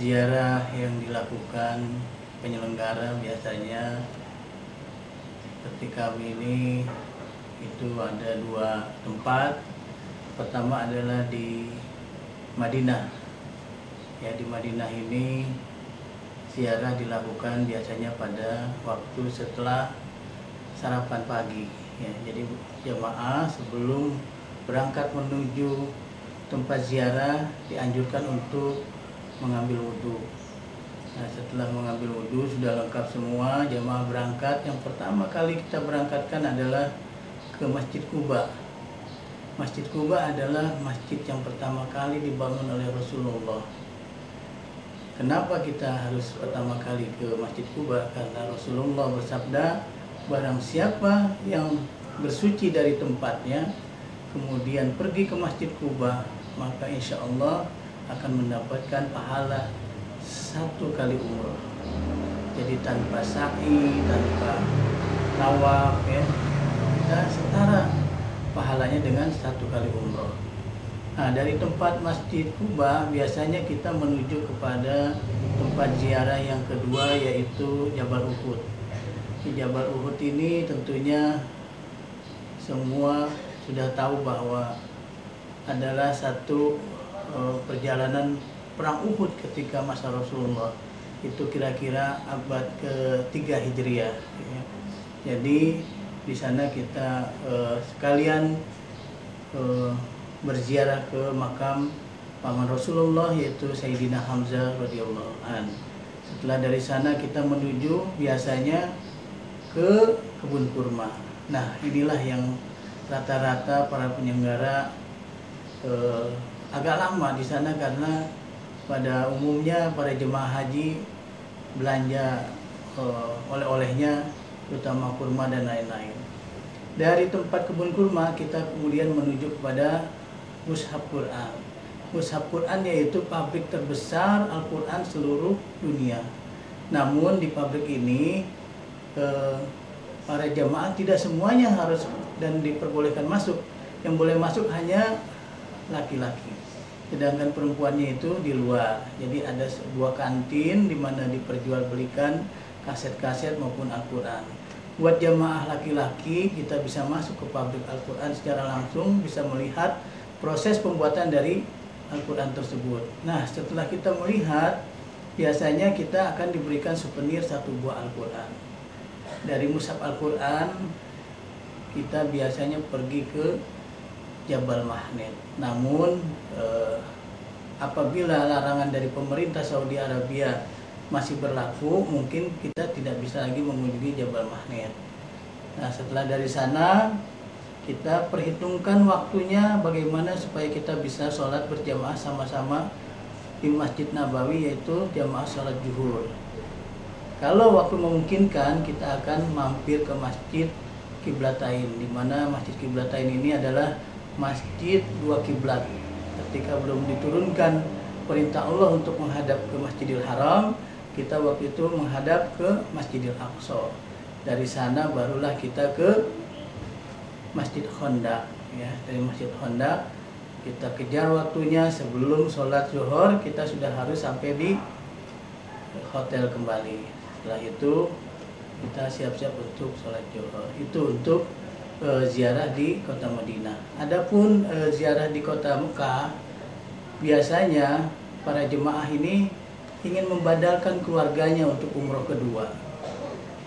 ziarah yang dilakukan penyelenggara biasanya seperti kami ini itu ada dua tempat. Pertama adalah di Madinah. Ya, di Madinah ini ziarah dilakukan biasanya pada waktu setelah sarapan pagi. Ya, jadi jamaah sebelum berangkat menuju tempat ziarah dianjurkan untuk mengambil wudhu. Nah, setelah mengambil wudhu sudah lengkap semua, jamaah berangkat. Yang pertama kali kita berangkatkan adalah ke Masjid Quba. Masjid Quba adalah masjid yang pertama kali dibangun oleh Rasulullah. Kenapa kita harus pertama kali ke Masjid Quba? Karena Rasulullah bersabda, barang siapa yang bersuci dari tempatnya kemudian pergi ke Masjid Quba, maka insya Allah akan mendapatkan pahala 1 kali umroh. Jadi tanpa sa'i, tanpa tawaf, ya, kita setara pahalanya dengan 1 kali umroh. Nah, dari tempat Masjid Quba biasanya kita menuju kepada tempat ziarah yang kedua, yaitu Jabal Uhud. Di Jabal Uhud ini tentunya semua sudah tahu bahwa adalah satu perjalanan perang Uhud ketika masa Rasulullah. Itu kira-kira abad ke-3 Hijriah. Ya. Jadi di sana kita sekalian berziarah ke makam paman Rasulullah, yaitu Sayyidina Hamzah radhiyallahu an. Setelah dari sana kita menuju biasanya ke kebun kurma. Nah, inilah yang rata-rata para penyelenggara agak lama di sana karena pada umumnya para jemaah haji belanja oleh-olehnya, terutama kurma dan lain-lain. Dari tempat kebun kurma kita kemudian menuju kepada Mushaf Quran. Mushaf Quran yaitu pabrik terbesar Al-Quran seluruh dunia. Namun di pabrik ini para jamaah tidak semuanya harus dan diperbolehkan masuk. Yang boleh masuk hanya laki-laki, sedangkan perempuannya itu di luar. Jadi ada sebuah kantin di mana diperjualbelikan kaset-kaset maupun Al-Quran. Buat jamaah laki-laki, kita bisa masuk ke pabrik Al-Quran secara langsung, bisa melihat proses pembuatan dari Al-Quran tersebut. Nah, setelah kita melihat, biasanya kita akan diberikan souvenir 1 buah Al-Quran. Dari Mushaf Al-Quran, kita biasanya pergi ke Jabal Mahnet. Namun apabila larangan dari pemerintah Saudi Arabia masih berlaku, mungkin kita tidak bisa lagi mengunjungi Jabal Mahnet. Nah, setelah dari sana kita perhitungkan waktunya bagaimana supaya kita bisa sholat berjamaah sama-sama di Masjid Nabawi, yaitu jamaah sholat zuhur. Kalau waktu memungkinkan, kita akan mampir ke Masjid Qiblatain, di mana Masjid Qiblatain ini adalah masjid 2 kiblat. Ketika belum diturunkan perintah Allah untuk menghadap ke Masjidil Haram, kita waktu itu menghadap ke Masjidil Aqsa. Dari sana barulah kita ke Masjid Khandaq. Ya, dari Masjid Khandaq kita kejar waktunya, sebelum sholat zuhur kita sudah harus sampai di hotel kembali. Setelah itu kita siap-siap untuk sholat zuhur. Itu untuk ziarah di kota Madinah. Adapun ziarah di kota Mekah, biasanya para jemaah ini ingin membadalkan keluarganya untuk umroh kedua.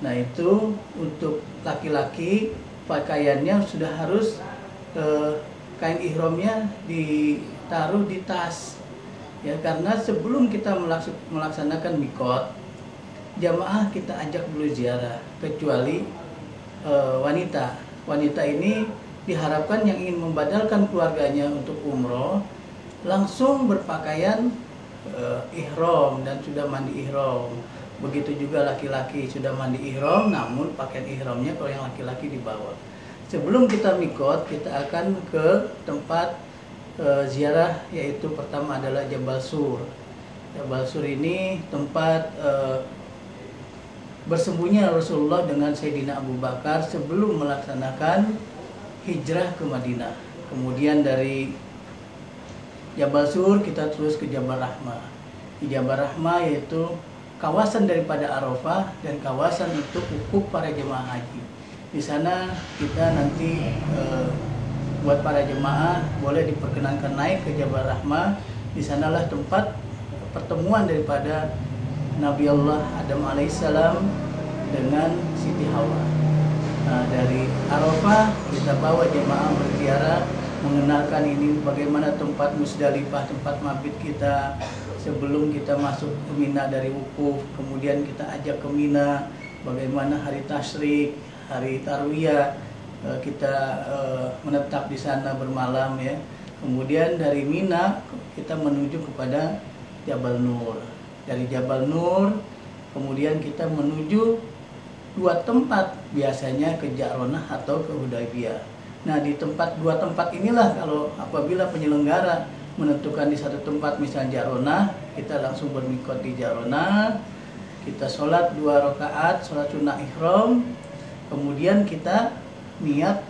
Nah, itu untuk laki-laki pakaiannya sudah harus kain ihramnya ditaruh di tas. Ya, karena sebelum kita melaksanakan mikot, jamaah kita ajak dulu ziarah, kecuali wanita. Wanita ini diharapkan yang ingin membadalkan keluarganya untuk umroh langsung berpakaian ihram dan sudah mandi ihram. Begitu juga laki-laki sudah mandi ihram, namun pakaian ihramnya kalau yang laki-laki dibawa. Sebelum kita mikot, kita akan ke tempat ziarah, yaitu pertama adalah Jabal Sur. Jabal Sur ini tempat bersembunyi Rasulullah dengan Sayyidina Abu Bakar sebelum melaksanakan hijrah ke Madinah. Kemudian dari Jabal Sur kita terus ke Jabal Rahmah. di Jabal Rahmah, yaitu kawasan daripada Arafah dan kawasan untuk wukuf para jemaah haji. Di sana kita nanti buat para jemaah boleh diperkenankan naik ke Jabal Rahmah. Di sanalah tempat pertemuan daripada Nabi Allah Adam alaihissalam dengan Siti Hawa. Nah, dari Arafah kita bawa jemaah berziarah, mengenalkan ini bagaimana tempat Musdalifah, tempat mabit kita sebelum kita masuk ke Mina dari wukuf. Kemudian kita ajak ke Mina, bagaimana hari tasyrik, hari tarwiyah kita menetap di sana bermalam ya. Kemudian dari Mina kita menuju kepada Jabal Nur. Dari Jabal Nur kemudian kita menuju dua tempat, biasanya ke Ja'ronah atau ke Hudaybiyah. Nah, di dua tempat inilah kalau apabila penyelenggara menentukan di satu tempat, misalnya Ja'ronah, kita langsung bermikot di Ja'ronah, kita sholat 2 rakaat, sholat sunnah ihram, kemudian kita niat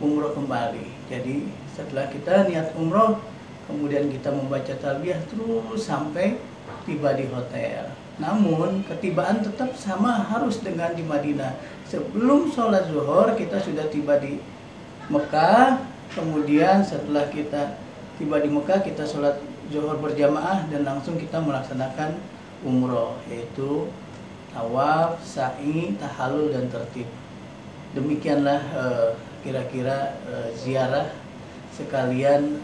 umroh kembali. Jadi setelah kita niat umroh, kemudian kita membaca talbiyah terus sampai tiba di hotel. Namun ketibaan tetap sama harus dengan di Madinah. Sebelum sholat zuhur kita sudah tiba di Mekah. Kemudian setelah kita tiba di Mekah, kita sholat zuhur berjamaah dan langsung kita melaksanakan umroh, yaitu tawaf, sa'i, tahallul dan tertib. Demikianlah kira-kira ziarah sekalian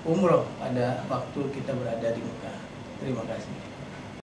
umroh pada waktu kita berada di Mekah. Terima kasih.